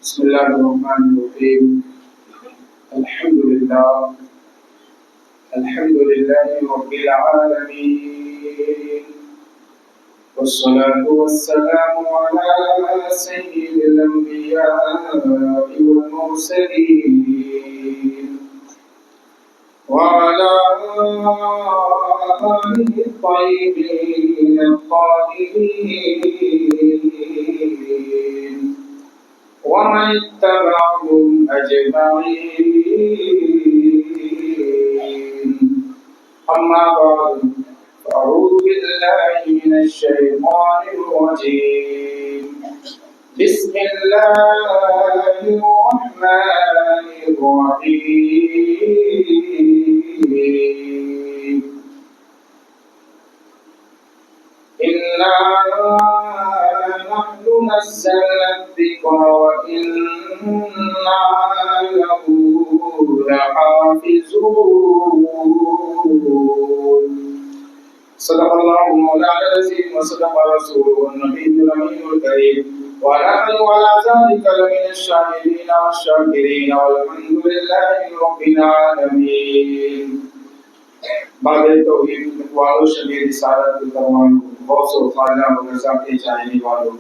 بسم الله الرحمن الرحيم. الحمد لله رب العالمين، والصلاة والسلام على سيد الأنبياء والمرسلين وعلى آله الطيبين الطاهرين ومن اتبعهم أجمعين. أما بعد، أعوذ بالله من الشيطان الرجيم. بسم الله الرحمن الرحيم. إنا نحن نزلنا الذكر وإنا له لحافظون. صدق الله مولانا العظيم وصدق رسوله النبي الأمين الكريم، ونحن على ذلك لمن الشاهدين والشاكرين، والحمد لله رب العالمين. بعد توحید والوں شبیر رسالت فرمان غوث و خواجہ و رضا کے چاہنے والوں،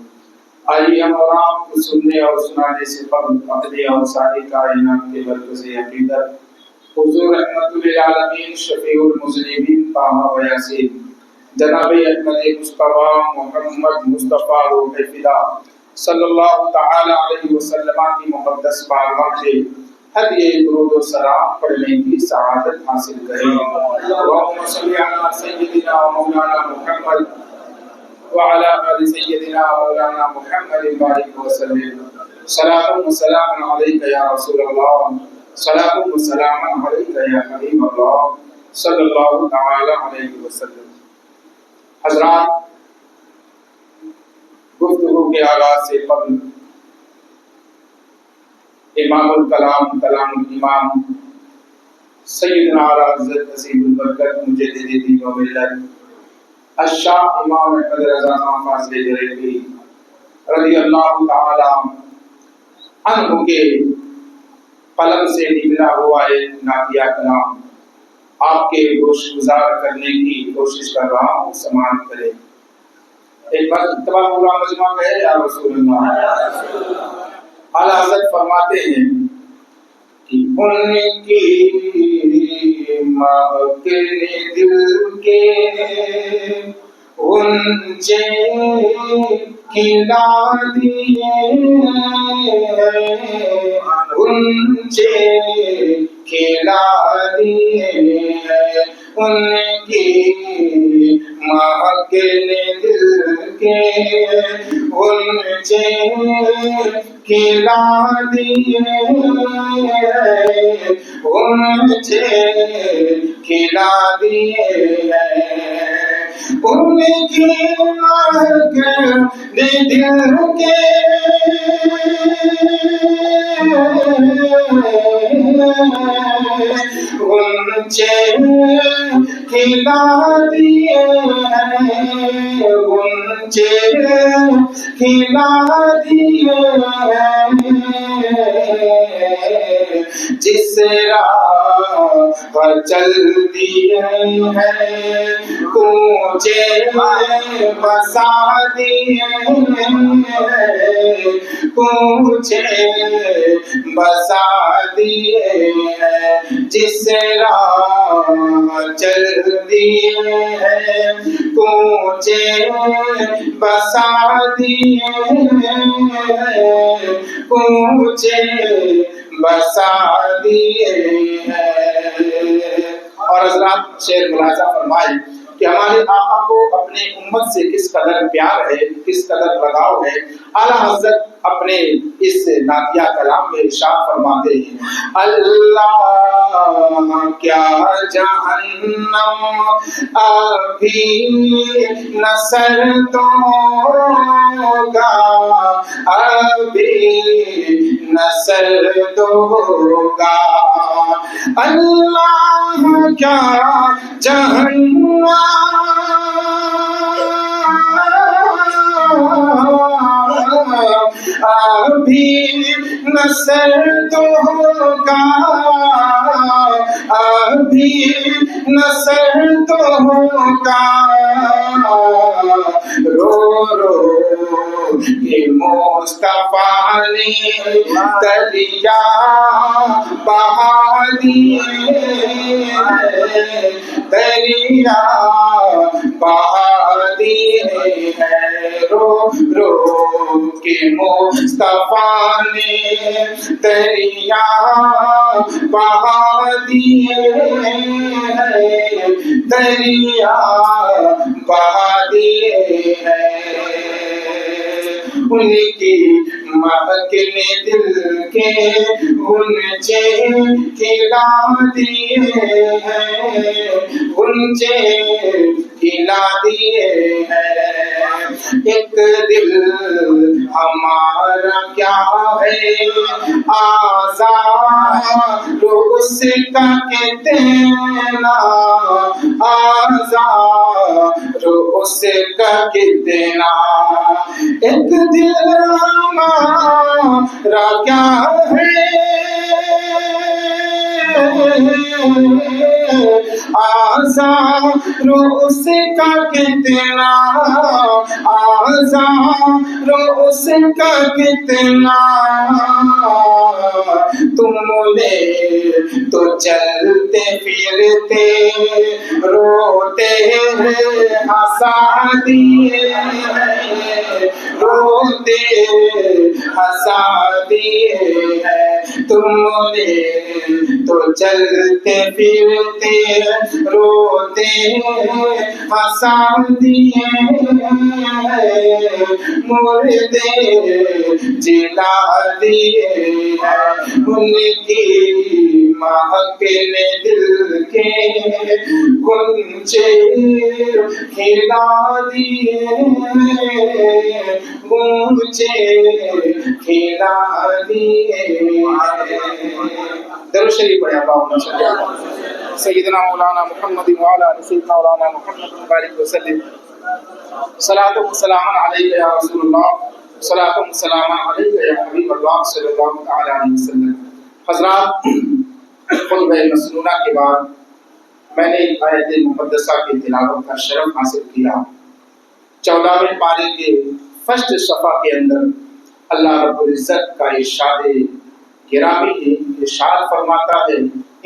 آئیے ہم اور آپ کو سننے اور سنانے سے قبل اپنے اور ساری کائنات کے مرکز عقیدت حضور رحمت للعالمین شفیع المذنبین طہ و یاسین جناب احمد مصطفیٰ محمد مصطفیٰ روح فدا صلی اللہ تعالی علیہ وسلم کی مقدس بارگاہ سے ہدیہ درود و سلام پڑھنے کی سعادت حاصل کریں۔ اللہم صلی علی سیدنا و مولانا محمد وعلى آل سيدنا مولانا محمد بارك وسلم. صلاة وسلام عليك يا رسول الله، صلاة وسلام عليك يا حبيب الله صلی اللہ تعالی علیہ وسلم. حضرات، گفتگو کے آغاز سے قبل امام الکلام کلام الامام سیدنا اعلی حضرت عظیم البرکت مجدد دین و ملت الشاہ امام احمد رضا خان فاضل بریلوی رضی اللہ تعالی عنہ کے قلم سے نکلا ہوا ایک نعتیہ کلام آپ کے گوش گزار کرنے کی کوشش کر رہا ہوں، سماعت کریں۔ ایک بار اتباع پورا مجمع کہے یا رسول اللہ۔ اعلی حضرت فرماتے ہیں کہ ان کی مہکنے دل کے غنچے کھلا دیے، غنچے کھلا دیے، ان کی مہکنے دل کے غنچے کھلا دیے، غنچے کھلا دیے، ان کی مہکنے دل کے غنچے کھلا دیے، غنچے کھلا دیے، جس راہ پر چل دیے ہیں کوچے بسا دیے، کوچے بسا دیے، جس راہ چل دیے ہیں کوچے بسا دیے، کوچے بسا دیے ہیں۔ اور حضرات شعر ملاحظہ فرمائے کہ ہمارے آقا کو اپنے امت سے کس قدر پیار ہے، کس قدر لگاؤ ہے۔ اعلیٰ حضرت اپنے اس نعتیہ کلام میں ارشاد فرماتے ہیں، اللہ کیا جہنم ابھی نہ سرد ہوگا، ابھی نہ سرد ہوگا، اللہ کیا جہنم ابھی نہ سرد ہوگا، ابھی نہ سرد ہوگا، رو رو کہ مصطفیٰ نے دریا بہا دیے، دریا بہا دیے ہیں، رو رو کہ مصطفیٰ نے دریا بہا دیے ہیں، دریا بہا دیے ہیں، ان کی مہک نے دل کے غنچے کھلا دیے ہیں، غنچے کھلا دیے ہیں، ایک دل ہمارا کیا ہے آزاد اس کا کتنا، آزاد اس کا کتنا، ایک دل ہمارا کیا ہے آزاد اس کا کتنا، آزاد اس کا کتنا، تم نے تو چلتے پھرتے روتے ہنسا دیے ہیں، روتے ہنسا دیے ہیں، تم نے تو چلتے پھرتے روتے ہنسا دیے ہیں، مردے جلا دیے ہیں، ان کی مہک نے دل کے غنچے کھلا دیے، غنچے کھلا دیے۔ درود شریف پڑھیں اللہم صلی علی سیدنا مولانا محمد وعلی آل سیدنا مولانا محمد مبارک وسلم۔ صلاۃ و سلام علیک یا رسول اللہ، صلاۃ و سلام علیک یا حبیب اللہ صلی اللہ تعالی علیہ وسلم۔ حضرات، خطبہ مسنونہ کے بعد میں نے آیت مقدسہ کی تلاوت کا شرف حاصل کیا۔ 14ویں پارے کے فرسٹ صفحہ کے اندر اللہ رب العزت کا ارشاد گرامی ہے، ارشاد فرماتا ہے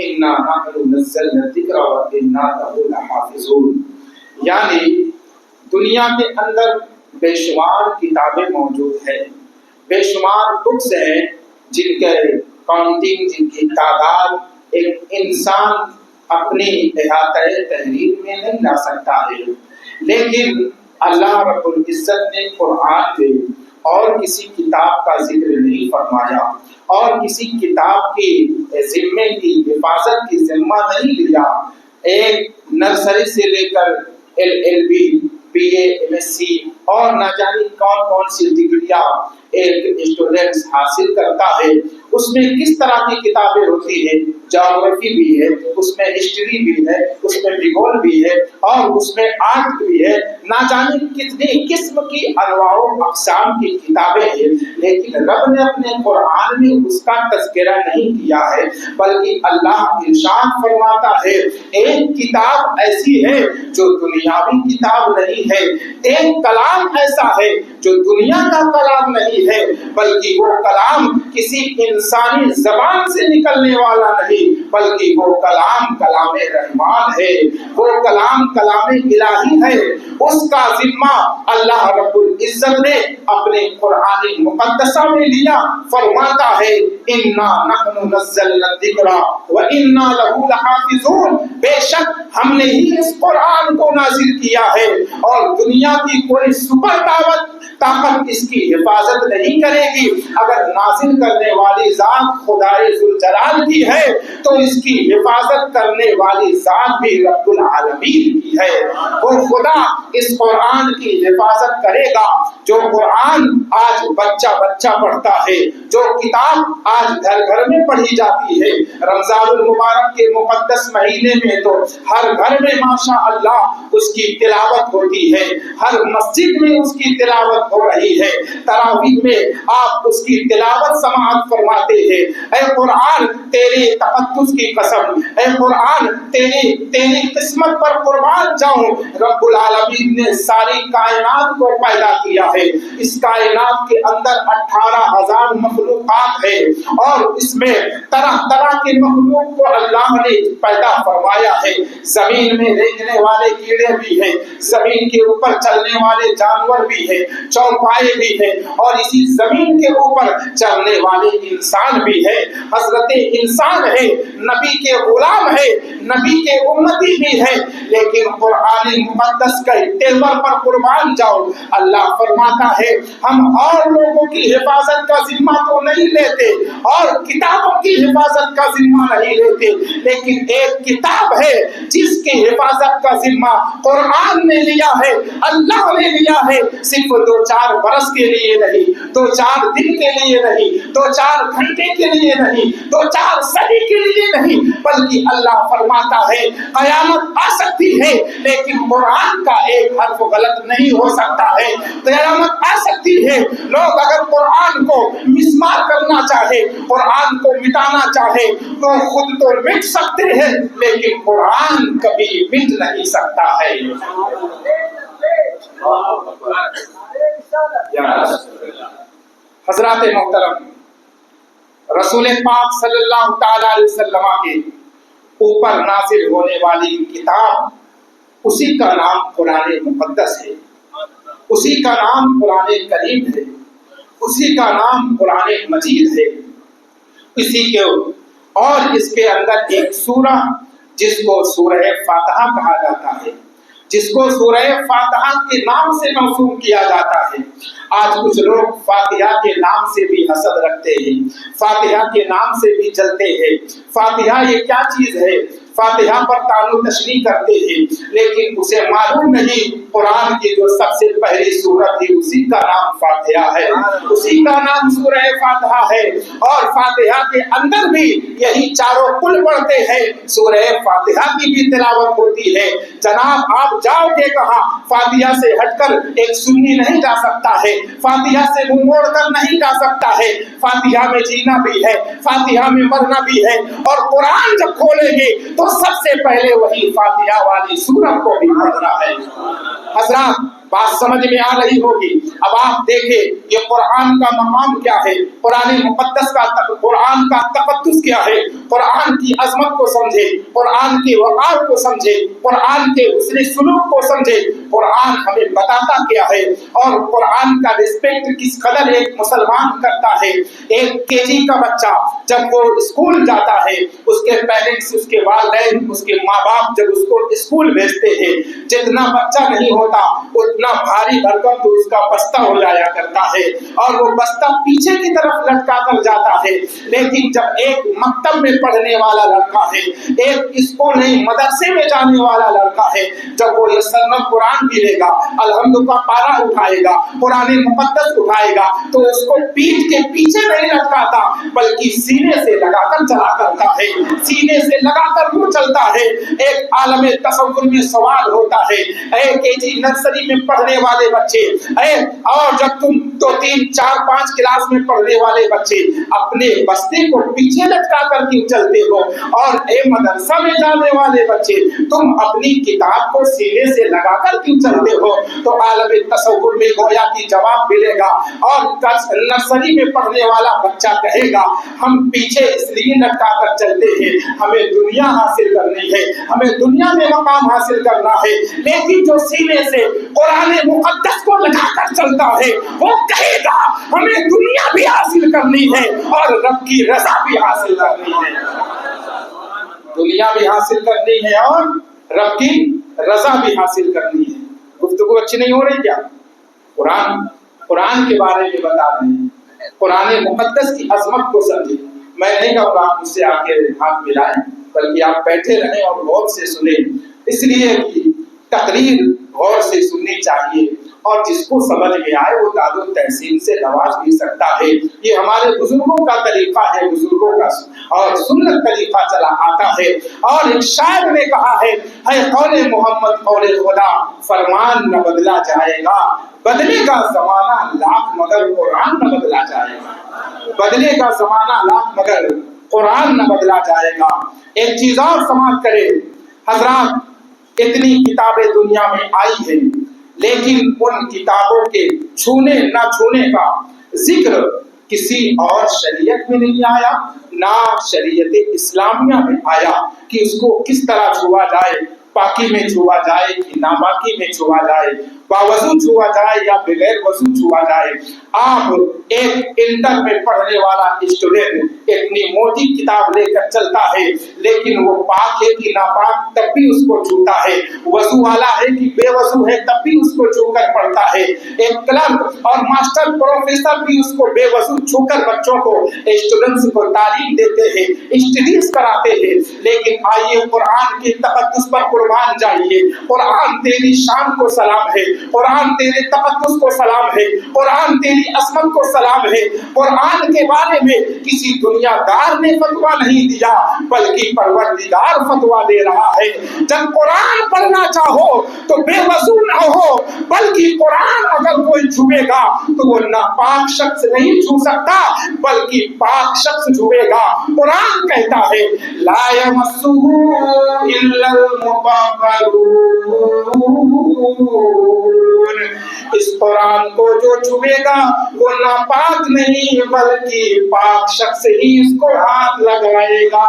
اِنَّا نَحْنُ نَزَّلْنَا الذِّكْرَ وَإِنَّا لَهُ لَحَافِظُونَ، یعنی دنیا کے اندر بے شمار کتابیں موجود ہیں، بے شمار بکس ہیں جن کے کاؤنٹنگ، جن کی تعداد ایک انسان اپنی احاطہ تحریر میں نہیں لا سکتا ہے، لیکن اللہ رب العزت نے قرآن میں اور کسی کتاب کا ذکر نہیں فرمایا، اور کسی کتاب کی ذمے کی حفاظت کی ذمہ نہیں لیا۔ ایک نرسری سے لے کر LLB BA MSc اور نہ جانے کون کون سی ڈگریاں ایک اسٹوڈنٹ حاصل کرتا ہے، اس میں کس طرح کی کتابیں ہوتی ہیں، جغرافی بھی ہے، اس میں ہسٹری بھی ہے، اس میں بھگول بھی ہے، اور اس میں آرٹ بھی ہے، نہ جانے کتنی قسم کی انواع و اقسام کی کتابیں ہیں، لیکن رب نے اپنے قرآن میں اس کا تذکرہ نہیں کیا ہے، بلکہ اللہ ارشاد فرماتا ہے ایک کتاب ایسی ہے جو دنیاوی کتاب نہیں ہے، ایک کلام ایسا ہے جو دنیا کا کلام نہیں ہے، بلکہ وہ کلام کسی انسانی زبان سے نکلنے والا نہیں، بلکہ وہ کلام کلام رحمان ہے، وہ کلام کلام الہی ہے۔ اس کا ذمہ اللہ رب العزت نے اپنے قرآن مقدسہ میں لیا، فرماتا ہے اِنَّا نَحْنُ نَزَّلْنَا الذِّكْرَ وَإِنَّا لَهُ لَحَافِظُونَ، بے شک ہم نے ہی اس قرآن کو نازل کیا ہے، اور دنیا کی کوئی سپر طاقت اس کی حفاظت نہیں کرے گی۔ اگر نازل کرنے والی ذات خدائے ذوالجلال کی ہے تو اس کی حفاظت کرنے والی ذات بھی رب العالمین کی ہے۔ وہ خدا اس قرآن کی حفاظت کرے گا۔ جو قرآن آج بچہ بچہ پڑھتا ہے، جو کتاب آج گھر گھر میں پڑھی جاتی ہے، رمضان المبارک کے مقدس مہینے میں تو ہر گھر میں ماشاء اللہ اس کی تلاوت ہوتی ہے، ہر مسجد میں اس کی تلاوت ہو رہی ہے، تراویح میں آپ اس کی تلاوت سماعت فرماتے ہیں۔ اے قرآن تیرے تقدس کی قسم، اے قرآن تیری قسمت پر قربان جاؤں، رب العالمین نے ساری کائنات کو پیدا کیا ہے۔ اس کائنات کے اندر 18,000 مخلوقات ہے اور اس میں طرح طرح کے مخلوق کو اللہ نے پیدا فرمایا ہے۔ زمین میں رینگنے والے کیڑے بھی ہیں، زمین کے اوپر چلنے والے جانور بھی ہیں، چوپائے بھی ہیں، اور اسی زمین کے اوپر چلنے والے انسان بھی ہے۔ حضرت انسان ہے، نبی کے غلام ہے، نبی کے امتی بھی ہے، لیکن قرآن مقدس کا تلور پر قربان جاؤ۔ اللہ فرماتا ہے ہم اور لوگوں کی حفاظت کا ذمہ تو نہیں لیتے اور کتابوں کی حفاظت کا ذمہ نہیں لیتے، لیکن ایک کتاب ہے جس کی حفاظت کا ذمہ قرآن نے لیا ہے، اللہ نے لیا ہے، صرف 2-4 برس کے لیے نہیں، 2-4 دن کے لیے نہیں، 2-4 گھنٹے کے لیے نہیں، 2-4 صدی کے لیے نہیں، بلکہ اللہ فرماتا ہے قیامت آ سکتی ہے لیکن قرآن کا ایک حرف غلط نہیں ہو سکتا ہے۔ قیامت آ سکتی ہے، لوگ اگر قرآن کو مسمار کرنا چاہے، قرآن کو مٹانا چاہے تو خود تو مٹ سکتے ہیں لیکن قرآن کبھی مٹ نہیں سکتا ہے۔ حضرات محترم، رسول پاک صلی اللہ تعالی علیہ وسلم کے اوپر نازل ہونے والی کتاب، اسی کا نام قرآن مقدس ہے، اسی کا نام قرآن کریم ہے، اسی کا نام قرآن مجید ہے۔ اسی کے اور اس کے اندر ایک سورہ جس کو سورہ فاتحہ کہا جاتا ہے، جس کو سورہ فاتحہ کے نام سے موسوم کیا جاتا ہے۔ آج کچھ لوگ فاتحہ کے نام سے بھی حسد رکھتے ہیں، فاتحہ کے نام سے بھی جلتے ہیں۔ فاتحہ یہ کیا چیز ہے؟ فاتحہ پر تعلق تشریح کرتے ہیں لیکن اسے معلوم نہیں قرآن کی جو سب سے پہلی سورت تھی اسی کا نام فاتحہ ہے، اسی کا نام سورہ فاتحہ ہے، اور فاتحہ کے اندر بھی یہی چاروں کل پڑھتے ہیں۔ سورہ فاتحہ کی بھی تلاوت ہوتی ہے۔ جناب آپ جاؤ گے کہاں؟ فاتحہ سے ہٹ کر ایک سنی نہیں جا سکتا ہے، فاتحہ سے منہ موڑ کر نہیں جا سکتا ہے۔ فاتحہ میں جینا بھی ہے، فاتحہ میں مرنا بھی ہے، اور قرآن جب کھولیں گے تو سب سے پہلے وہی فاتحہ والی سورت کو بھی پڑھنا ہے۔ حضرات بات سمجھ میں آ رہی ہوگی۔ اب آپ دیکھیں کہ قرآن کا مقام کیا ہے، قرآن مقدس کا قرآن کا تقدس کیا ہے، قرآن کی عظمت کو سمجھے، قرآن کے وقار کو سمجھے، قرآن کے حسن سلوک کو سمجھے، قرآن ہمیں بتاتا کیا ہے اور قرآن کا رسپیکٹ کس قدر ایک مسلمان کرتا ہے۔ ایک KG کا بچہ جب وہ اسکول جاتا ہے، اس کے پیرنٹس، اس کے والدین، اس کے ماں باپ جب اس کو اسکول بھیجتے ہیں، جتنا بچہ نہیں ہوتا اتنا بھاری بھرکم تو اس کا بستہ ہو جایا کرتا ہے اور وہ بستہ پیچھے کی طرف لٹکا کر جاتا ہے۔ لیکن جب ایک مکتب میں پڑھنے والا لڑکا ہے، ایک اسکول نہیں مدرسے میں جانے والا لڑکا ہے، جب وہ یسرنا قرآن گرے گا، الحمد کا پارا اٹھائے گا، قرآن مقدس اٹھائے گا، تو اس کو پیٹھ کے پیچھے نہیں لٹکاتا بلکہ سینے سے لگا کر چلا کرتا ہے، سینے سے لگا کر وہ چلتا ہے۔ ایک عالم تصور میں سوال ہوتا ہے، اے KG نرسری میں پڑھنے والے بچے، اور جب تم 2, 3, 4, 5 کلاس میں پڑھنے والے بچے اپنے بستے کو پیچھے لٹکا کر کیوں چلتے ہو، اور اے مدرسہ میں جانے والے بچے تم اپنی کتاب کو سینے سے لگا کر کیوں چلتے ہو؟ تو عالم تصور میں گویا کی جواب ملے گا، اور نرسری میں پڑھنے والا بچہ کہے گا ہم پیچھے اس لیے لٹکا کر چلتے ہیں، ہمیں دنیا حاصل کرنی ہے، ہمیں دنیا میں مقام حاصل کرنا ہے۔ لیکن جو سینے سے قرآن مقدس کو لگا کر چلتا ہے وہ کہے گا ہمیں دنیا بھی حاصل کرنی ہے اور رب کی رضا بھی حاصل کرنی ہے، دنیا بھی حاصل کرنی ہے اور رب کی رضا بھی حاصل کرنی ہے۔ گفتگو اچھی نہیں ہو رہی کیا؟ قرآن کے بارے میں بتا رہے ہیں، قرآن مقدس کی عظمت کو سمجھے۔ میں نہیں کہوں گا آپ مجھ سے آ کے ہاتھ ملائیں، بلکہ آپ بیٹھے رہیں اور غور سے سنیں، اس لیے کہ تقریر غور سے سننی چاہیے، اور جس کو سمجھ میں آئے وہ داد و تحسین سے نواز بھی سکتا ہے۔ یہ ہمارے بزرگوں کا طریقہ ہے، بزرگوں کا اور سنت طریقہ چلا آتا ہے۔ اور ایک شاعر نے کہا ہے قول محمد قول خدا، فرمان نہ بدلا جائے گا، بدلے گا زمانہ لاکھ مگر قرآن نہ بدلا جائے گا، بدلے گا زمانہ لاکھ مگر قرآن نہ بدلا جائے گا۔ ایک چیز اور سماعت کرے حضرات، اتنی کتابیں دنیا میں آئی ہیں، لیکن ان کتابوں کے چھونے نہ چھونے کا ذکر کسی اور شریعت میں نہیں آیا، نہ شریعت اسلامیہ میں آیا کہ اس کو کس طرح چھوا جائے، پاکی میں چھوا جائے کہ ناپاکی میں چھوا جائے، باوضو چھوا جائے یا بغیر وضو چھوا جائے۔ آپ ایک انٹر میں پڑھنے والا اسٹوڈنٹ اتنی موٹی کتاب لے کر چلتا ہے، لیکن وہ پاک ہے کہ ناپاک تب بھی اس کو چھوتا ہے، وضو والا ہے کہ بے وضو ہے تب بھی اس کو چھو کر پڑھتا ہے۔ ایک کلرک اور ماسٹر پروفیسر بھی اس کو بے وضو چھو کر بچوں کو، اسٹوڈنٹس کو تعلیم دیتے ہیں، اسٹڈیز کراتے ہیں۔ لیکن آئیے قرآن کے تقدس پر قربان جائیے، قرآن تیری شان کو سلام ہے، قرآن تیرے تقدس کو سلام ہے، قرآن تیری عظمت کو سلام ہے۔ قرآن کے بارے میں کسی دنیا دار نے فتویٰ نہیں دیا، بلکہ پروردگار فتویٰ دے رہا ہے۔ جب قرآن پڑھنا چاہو تو بے وضو نہ ہو، بلکہ قرآن اگر کوئی چھوئے گا تو وہ ناپاک شخص نہیں چھو سکتا، بلکہ پاک شخص چھوئے گا۔ قرآن کہتا ہے لا یمسہ الا المطہرون، اس قرآن کو جو چھوئے گا وہ ناپاک نہیں بلکہ پاک شخص ہی اس کو ہاتھ لگائے گا۔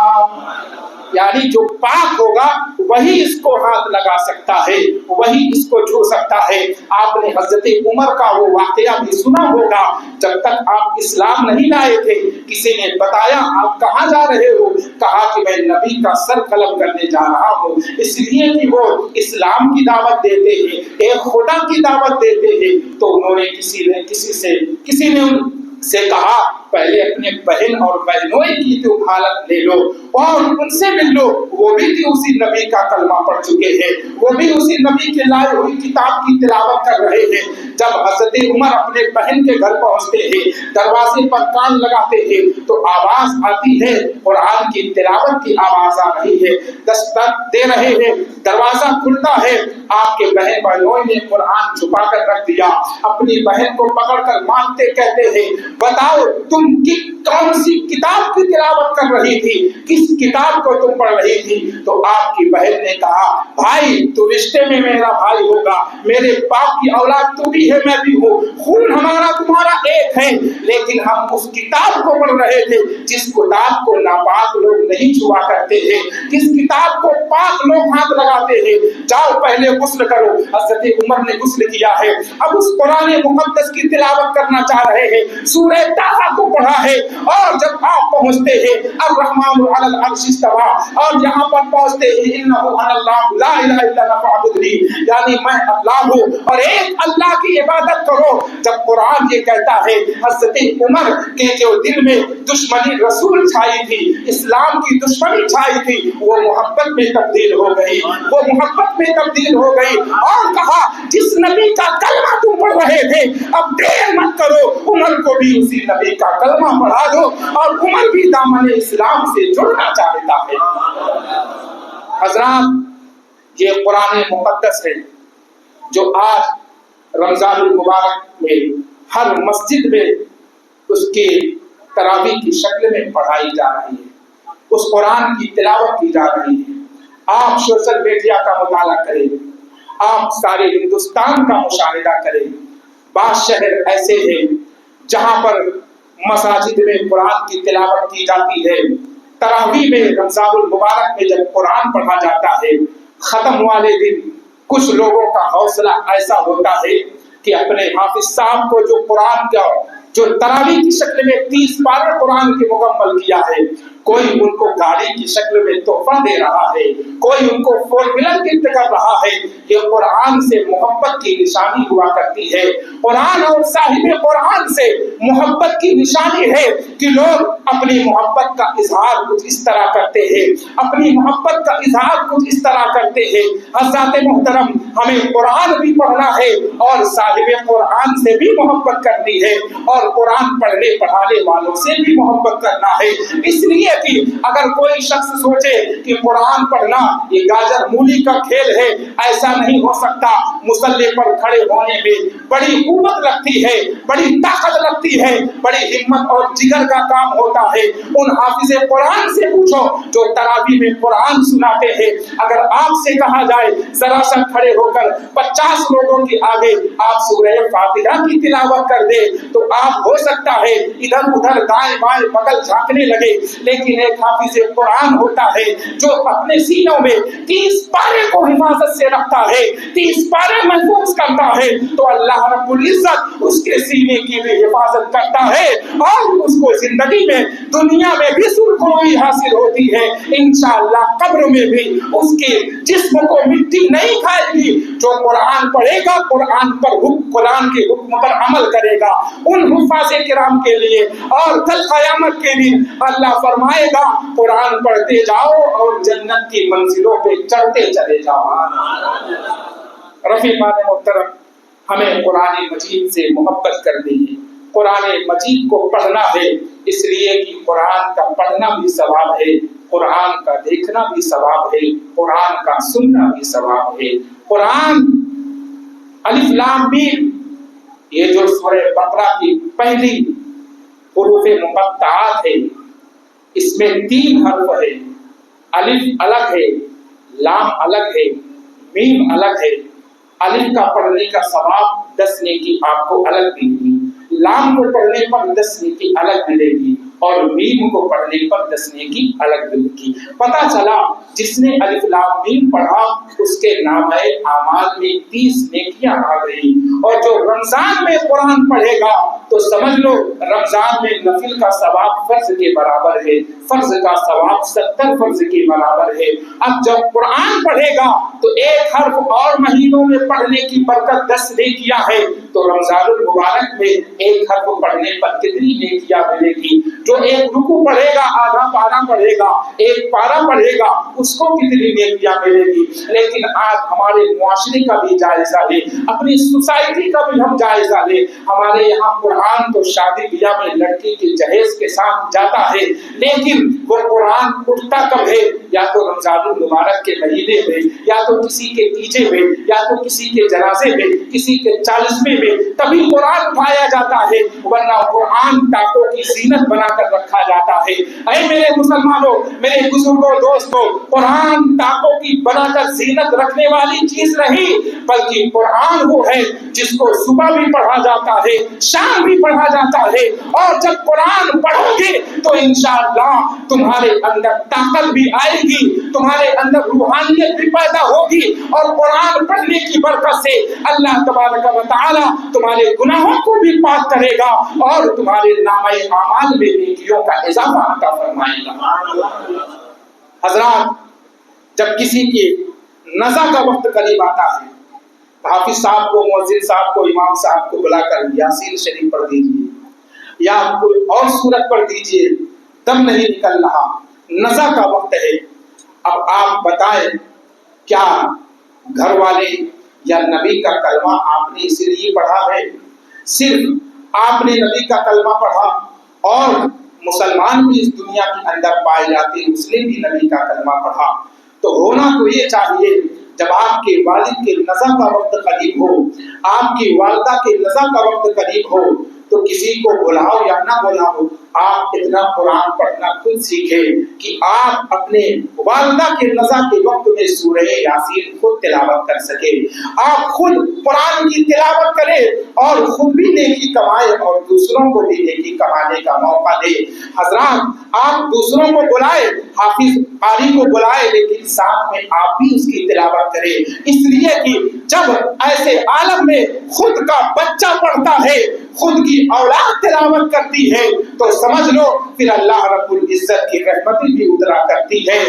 یعنی جو پاک ہوگا وہی اس کو ہاتھ لگا سکتا ہے، وہی اس کو چھو سکتا ہے۔ آپ نے حضرت عمر کا وہ واقعہ بھی سنا ہوگا، جب تک آپ اسلام نہیں لائے تھے، کسی نے بتایا آپ کہاں جا رہے ہو، کہا کہ میں نبی کا سر قلم کرنے جا رہا ہوں، اس لیے کہ وہ اسلام کی دعوت دیتے ہیں، ایک خدا کی دعوت دیتے ہیں۔ تو انہوں نے کسی نے ان سے کہا پہلے اپنے بہن اور بہنوئی کی تو حالت لے لو اور ان سے مل لو، وہ بھی اسی نبی کا کلمہ پڑھ چکے ہیں، وہ بھی اسی نبی کے لائے ہوئی کتاب کی تلاوت کر رہے ہیں۔ جب حضرت عمر اپنے بہن کے گھر پہنچتے ہیں، دروازے پر کان لگاتے ہیں تو آواز آتی ہے، قرآن کی تلاوت کی آواز آ رہی ہے، دستک دے رہے ہیں، دروازہ کھلتا ہے۔ آپ کے بہن بھائیوں نے قرآن چھپا کر رکھ دیا، اپنی بہن کو پکڑ کر مانگتے کہتے ہیں بتاؤ تم کون سی کتاب کی تلاوت کر رہی تھی، کس کتاب کو تم پڑھ رہی تھی؟ تو آپ کی بہن نے کہا بھائی تو رشتے میں میرا بھائی ہوگا، میرے باپ کی اولاد تو بھی ہے میں بھی ہوں، خون ہمارا تمہارا ایک ہے، لیکن ہم اس کتاب کو پڑھ رہے تھے جس کتاب کو ناپاک لوگ نہیں چھوا کرتے ہیں، جس کتاب کو پاک لوگ ہاتھ لگاتے ہیں۔ جاؤ پہلے غسل کرو۔ حضرت عمر نے غسل کیا ہے، اب اس قرآن مقدس کی تلاوت کرنا چاہ رہے ہیں، سورہ طٰہٰ کو پڑھا ہے، اور جب آپ پہنچتے ہیں الرحمن علی العرش استویٰ، اور یہاں پر پہنچتے ہیں انہ انا اللہ لا الہ الا انا فاعبدنی، یعنی میں اللہ ہوں اور ایک اللہ کی عبادت کرو۔ جب قرآن یہ کہتا ہے، حضرت عمر کے جو دل میں دشمنی رسول چھائی تھی، اسلام کی دشمنی چھائی تھی، وہ محبت میں تبدیل ہو گئی، وہ محبت میں تبدیل ہو گئی، اور کہا جس نبی کا کلمہ تم پڑھ رہے تھے اب دیر مت کرو، عمر کو بھی اسی نبی کا کلمہ پڑھا دو، اور عمر بھی دامن اسلام سے جڑنا چاہتا ہے۔ حضرات یہ قرآن مقدس ہے جو آج رمضان المبارک میں ہر مسجد میں اس کی تراویح کی شکل میں پڑھائی جا رہی ہے، اس قرآن کی تلاوت کی جا رہی ہے۔ آپ سوشل میڈیا کا مطالعہ کریں، آپ سارے ہندوستان کا مشاہدہ کریں، بعض شہر ایسے ہیں جہاں پر مساجد میں قرآن کی تلاوت کی جاتی ہے، تراویح میں رمضان المبارک میں جب قرآن پڑھا جاتا ہے، ختم والے دن کچھ لوگوں کا حوصلہ ایسا ہوتا ہے کہ اپنے حافظ صاحب کو جو قرآن کا جو تراویح کی شکل میں 30 پارے قرآن کے مکمل کیا ہے، کوئی ان کو گاڑی کی شکل میں تحفہ دے رہا ہے، کوئی ان کو 4 ویلر گفٹ کر رہا ہے، یہ قرآن سے محبت کی نشانی ہوا کرتی ہے۔ قرآن اور صاحب قرآن سے محبت کی نشانی ہے کہ لوگ اپنی محبت کا اظہار کچھ اس طرح کرتے ہیں، اپنی محبت کا اظہار کچھ اس طرح کرتے ہیں۔ حضرات محترم، ہمیں قرآن بھی پڑھنا ہے اور صاحب قرآن سے بھی محبت کرنی ہے اور قرآن پڑھنے پڑھانے والوں سے بھی محبت کرنا ہے۔ اس لیے کہ اگر کوئی شخص سوچے کہ قرآن پڑھنا یہ گاجر مولی کا کھیل ہے، ایسا نہیں ہو سکتا۔ مصلی پر کھڑے ہونے میں بڑی قوت لگتی ہے، بڑی طاقت لگتی ہے، بڑی ہمت اور جگر کا کام ہوتا ہے۔ ان حافظ قرآن سے پوچھو جو تراویح میں قرآن سناتے ہیں، اگر آپ سے کہا جائے ذرا سا کھڑے ہو کر 50 لوگوں کے آگے آپ سورہ فاتحہ کی تلاوت کر دے تو آپ ہو سکتا ہے ادھر ادھر دائیں بائیں بغل جھانکنے لگے، لیکن ایک حافظ قرآن ہوتا ہے جو اپنے سینوں میں 30 پارے کو حفاظت سے رکھتا ہے، 30 پارے محفوظ کرتا ہے، تو اللہ رب العزت اس کے سینے کی بھی حفاظت کرتا ہے اور اس کو زندگی میں دنیا میں بھی سرخروئی حاصل ہوتی ہے، انشاءاللہ قبر میں بھی اس کے جسم کو مٹی نہیں کھائے گی۔ جو قرآن پڑھے گا، قرآن کے حکم پر عمل کرے گا، ان حفاظ کرام کے لیے اور کل قیامت کے دن اللہ فرمائے گا قرآن پڑھتے جاؤ اور جنت کی منزلوں پہ چڑھتے چلے جاؤ۔ رفیقان محترم، ہمیں قرآن مجید سے محبت کرنی ہے، قرآن مجید کو پڑھنا ہے، اس لیے کہ قرآن کا پڑھنا بھی ثواب ہے، قرآن کا دیکھنا بھی ثواب ہے، قرآن کا سننا بھی ثواب ہے۔ قرآن الف لام میم، یہ جو سورہ بقرہ کی پہلی حروف مقطعات ہے، اس میں 3 حرف ہے، الف الگ ہے، لام الگ ہے، میم الگ ہے۔ الف کا پڑھنے کا ثواب 10 نیکی آپ کو الگ ملے گی، لام کو پڑھنے پر 10 نیکی الگ ملے گی اور میم کو پڑھنے پر 10 نیکی الگ ملے گی۔ پتہ چلا جس نے الف لام میم پڑھا اس کے نامہ اعمال میں 30 نیکیاں آ گئی، اور جو رمضان میں قرآن پڑھے گا تو سمجھ لو رمضان میں نفل کا ثواب فرض کے برابر ہے، فرض کا ثواب 70 فرض کے برابر ہے۔ اب جب قرآن پڑھے گا تو ایک حرف اور مہینوں میں پڑھنے کی برکت 10 نیکیاں ہے، تو رمضان المبارک میں ایک حرف پڑھنے پر کتنی نیکیاں ملے گی؟ جو ایک رکوع پڑھے گا، آدھا پارا پڑھے گا، ایک پارا پڑھے گا، اس کو کتنی نیکیاں ملے گی؟ لیکن آج ہمارے معاشرے کا بھی جائزہ لے، اپنی سوسائٹی کا بھی ہم جائزہ لے۔ ہمارے یہاں قرآن تو شادی بیاہ میں لڑکی کے جہیز کے ساتھ جاتا ہے، لیکن وہ قرآن اٹھتا کب ہے؟ یا تو رمضان المبارک کے مہینے میں، یا تو کسی کے تیجے میں، یا تو کسی کے جنازے میں، کسی کے 40ویں میں، تبھی قرآن اٹھایا جاتا ہے، ورنہ قرآن ٹاکوں کی زینت بنا کر رکھا جاتا ہے۔ اے میرے مسلمانوں، میرے بزرگوں، دوستوں، قرآن ٹاکوں کی بنا کر زینت رکھنے والی چیز نہیں، بلکہ قرآن وہ ہے جس کو صبح بھی پڑھا جاتا ہے، شام بھی پڑھا جاتا ہے، اور جب قرآن پڑھو گے تو انشاءاللہ تمہارے اندر طاقت بھی آئے گی، تمہارے اندر روحانیت بھی پیدا ہوگی، اور قرآن پڑھنے کی برکت سے اللہ تبارک و تعالی تمہارے گناہوں کو بھی پاک کرے گا اور تمہارے نامہ اعمال میں نیکیوں کا اضافہ عطا فرمائے گا۔ حضرات، جب کسی کی نزا کا وقت قریب آتا ہے، حافظ صاحب کو، مؤذن صاحب کو، امام صاحب کو بلا کر یاسین شریف پڑھ دیجیے یا کوئی اور سورت پڑھ دیجیے، دم نہیں نکل رہا، نزا کا وقت ہے۔ اب آپ بتائیں کیا گھر والے یا نبی کا کلمہ آپ نے اس لیے پڑھا ہے؟ صرف آپ نے نبی کا کلمہ پڑھا اور مسلمان بھی اس دنیا کے اندر پائے جاتے ہیں، اس نے بھی نبی کا کلمہ پڑھا، تو ہونا تو یہ چاہیے جب آپ کے والد کے نزا کا وقت قریب ہو، آپ کی والدہ کے نزا کا وقت قریب ہو، تو کسی کو بلاؤ یا نہ بلاؤ، آپ اتنا قرآن پڑھنا خود سیکھیں کہ آپ اپنے والدہ کے نزا کے وقت میں سورہ یاسین خود تلاوت کر سکے، آپ خود قرآن کی تلاوت کریں اور خود بھی نیکی کمائے اور دوسروں کو بھی نیکی کمانے کا موقع دے۔ حضرات، آپ دوسروں کو بلائے، حافظ قاری کو بلائے، لیکن ساتھ میں آپ بھی اس کی تلاوت کریں، اس لیے کہ جب ایسے عالم میں خود کا بچہ پڑھتا ہے، خود کی اولاد تلاوت کرتی ہے، تو سمجھ لو پھر اللہ رب العزت کی رحمتیں بھی اترا کرتی ہے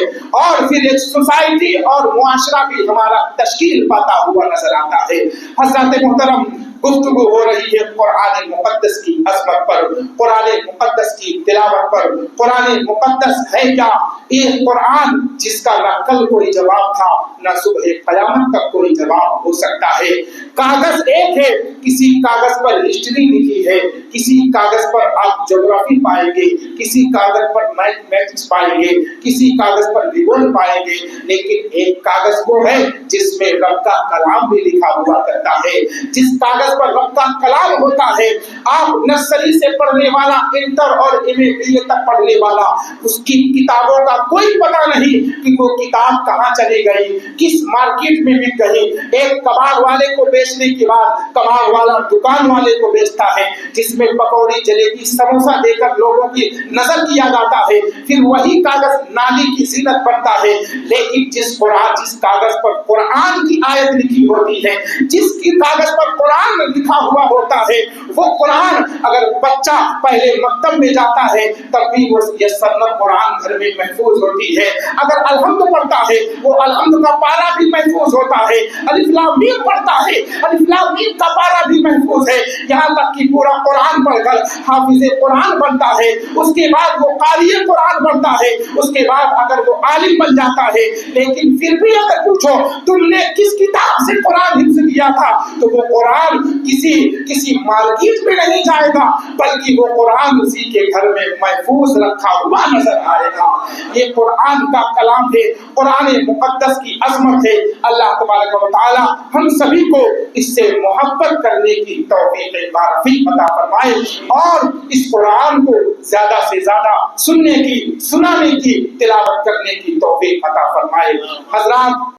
اور پھر ایک سوسائٹی اور معاشرہ بھی ہمارا تشکیل پاتا ہوا نظر آتا ہے۔ حضرات محترم، گفتگو ہو رہی ہے قرآن مقدس کی عظمت پر، قرآن مقدس کی تلاوت پر۔ قرآن مقدس ہے کیا؟ یہ قرآن جس کا نہ کل کوئی جواب تھا نہ صبح قیامت تک کوئی جواب ہو سکتا ہے۔ کاغذ ایک ہے، کسی کاغذ پر ہسٹری لکھی ہے، کسی کاغذ پر آپ جغرافی پائیں گے، کسی کاغذ پر میتھمیٹکس پائیں گے، کسی کاغذ پر بھگول پائیں گے، لیکن ایک کاغذ وہ ہے جس میں رب کا کلام بھی لکھا ہوا کرتا ہے۔ جس کاغذ پر رب کا کلام ہوتا ہے، آپ نرسری سے پڑھنے والا، انٹر اور ایم اے بی اے تک پڑھنے والا، اس کی کتابوں کا کوئی پتہ نہیں کہ وہ کتاب کہاں چلی گئی، کس مارکیٹ میں بک گئی۔ ایک کباڑ والے کو بیچنے کے بعد کباڑ والا دکان والے کو بیچتا ہے، جس میں پکوڑی جلیبی سموسہ دے کر لوگوں کی نظر کیا جاتا ہے، پھر وہی کاغذ نالی کی زینت بنتا ہے۔ لیکن جس کاغذ پر قرآن کی آیت لکھی ہوتی ہے، جس کی کاغذ پر قرآن لکھا ہوا ہوتا ہے، وہ قرآن اگر بچہ پہلے مکتب میں جاتا ہے تب بھی وہ یہ سنت قرآن گھر میں محفوظ ہوتی ہے۔ اگر الحمد پڑھتا ہے وہ الحمد کا پارا بھی محفوظ ہوتا ہے، الف لام میم پڑھتا ہے الف لام میم کا پارا بھی محفوظ ہے، یہاں تک کہ پورا قرآن پڑھ کر حافظ قرآن بنتا ہے، اس کے بعد وہ قاری قرآن بنتا ہے، اس کے بعد اگر وہ عالم بن جاتا ہے۔ لیکن پھر بھی اگر پوچھو تم نے کس کتاب سے قرآن حفظ کیا تھا، تو وہ قرآن کسی مارکیٹ میں نہیں جائے گا، بلکہ وہ قرآن اسی کے گھر میں محفوظ رکھا ہوا نظر آئے گا۔ یہ قرآن کا کلام ہے، قرآن مقدس کی عظمت ہے۔ اللہ تبارک و تعالی ہم سبھی کو اس سے محبت کرنے کی توفیق بارفی عطا فرمائے اور اس قرآن کو زیادہ سے زیادہ سننے کی، سنانے کی، تلاوت کرنے کی توفیق عطا فرمائے۔ حضرات